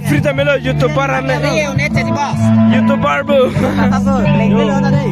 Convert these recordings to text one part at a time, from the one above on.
free melo YouTuber ane. Iya, net jadi bos. YouTuber bu. Apa? Link melo tadi.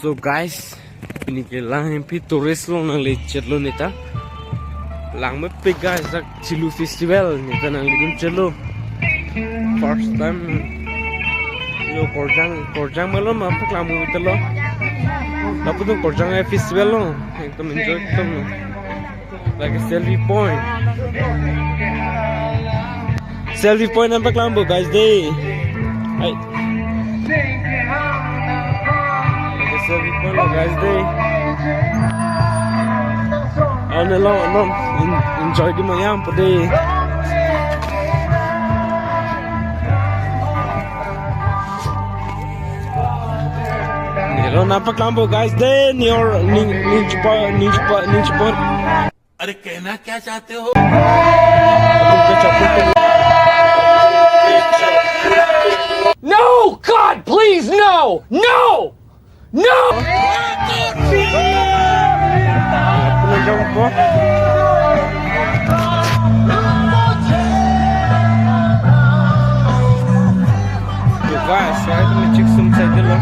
So guys, ini kelang yang turis lo nang lecet lo nita, lang me pega sak Cilu festival nita nang lidun celo. First time, yo korjang malo mampu kelamu itu lo. Lalu tuh korjang festival lo, yang tuh enjoy tuh lo. Like a selfie point nampak lampu guys deh. Hai. Selfie point lo guys deh. Ano lo enjoy di mayam pede. Lo nampak lampu guys deh. Ninja. अरे कहना क्या चाहते हो? No! God, please, no! No! No! Guys, saya tu cek sum saja lo.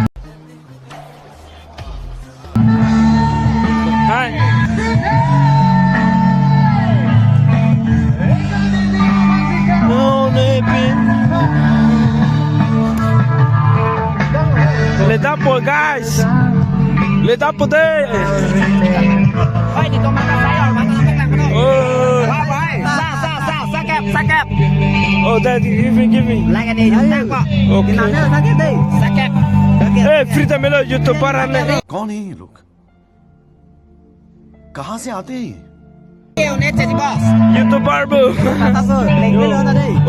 Hai. Let up guys. Let up deh. Oi, di kamar saya orang mana sampai nang. Oh. Wah, sakep. Oh, daddy, give me. Lagi di nang kok. Okay. Mana sakep deh? Sakep. Free melo YouTuber ane. कौन है ये लोग? कहाँ से आते हैं? Iya, net jadi bos. YouTuber bu. Apa? Link melo tadi.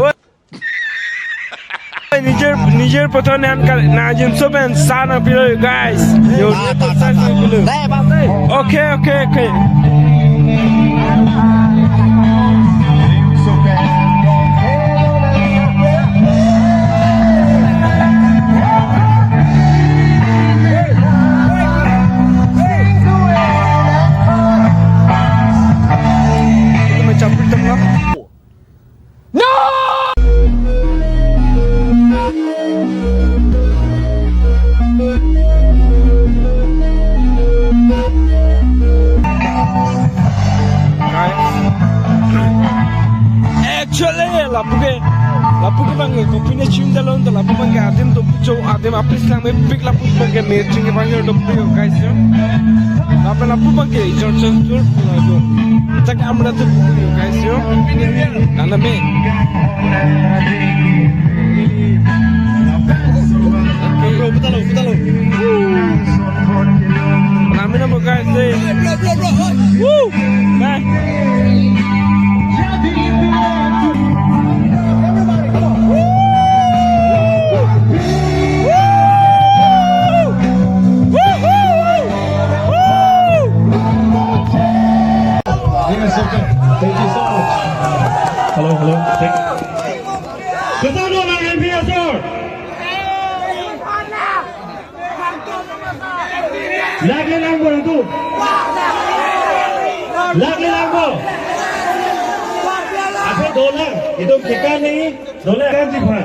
Niger pertanian najim soben sana pilih guys. Yo, pilih. Okay. Kita mencapai tempat. No! Actually, lapu ke bang kopinya cium dalam lapu bang adem tu jauh adem apa Islam pick lapu bang matching bang do guys yo. Lapu bang jor lagu. Tak amra tu guys yo. Nana me. Betul. Nami nama guys deh. Woo. Bye. Hello, hello. Check. Kasama ng NPS, sir. Lagi lang po ito. Lagi lang po. Apa dolar? Itu kita nih dolar kan sih Pak?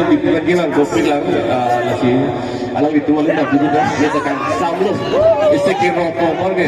Itu lagi lang gopin lang nasi alang itu wala na dulu dah dia tekan samlo istiki rokok morge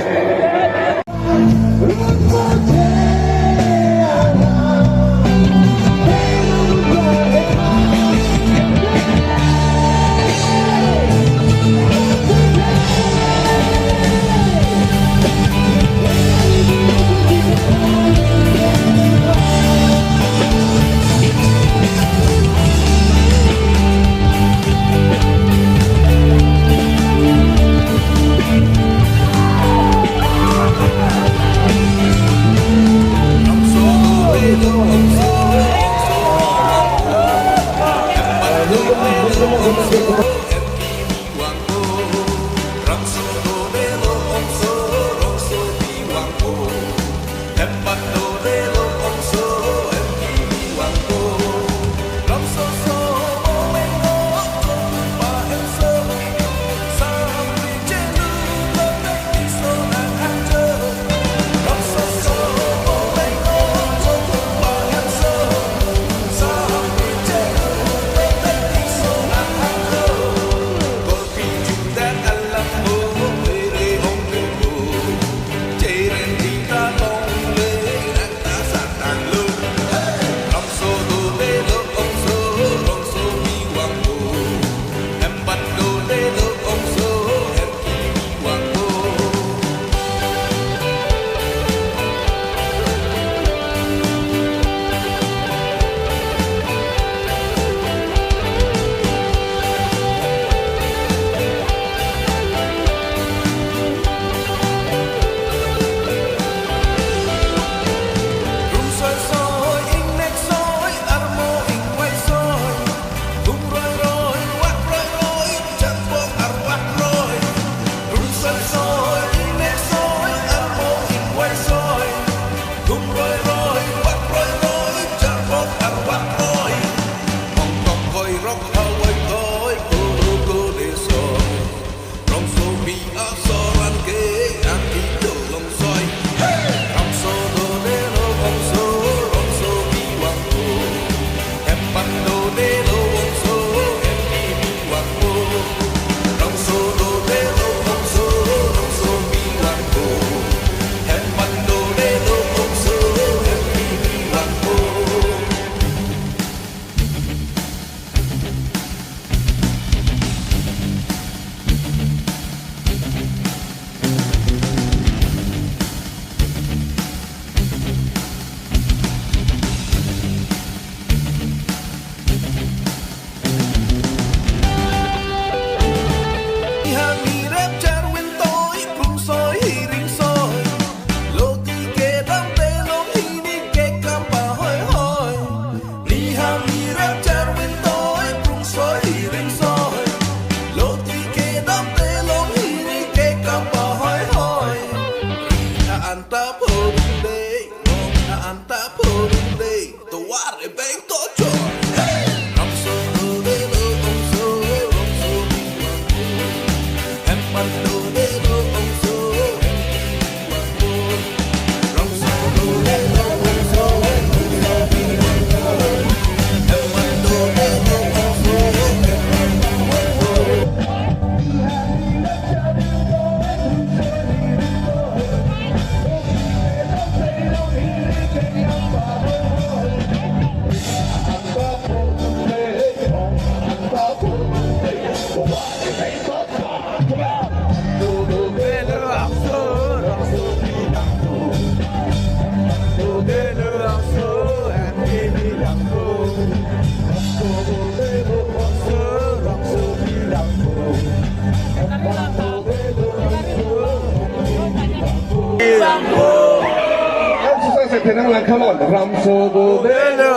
Saya tenang langkah lon Ramso Bobelo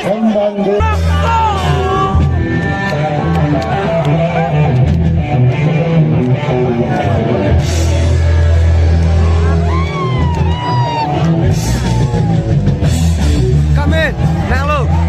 Kembang Come in, nang lo.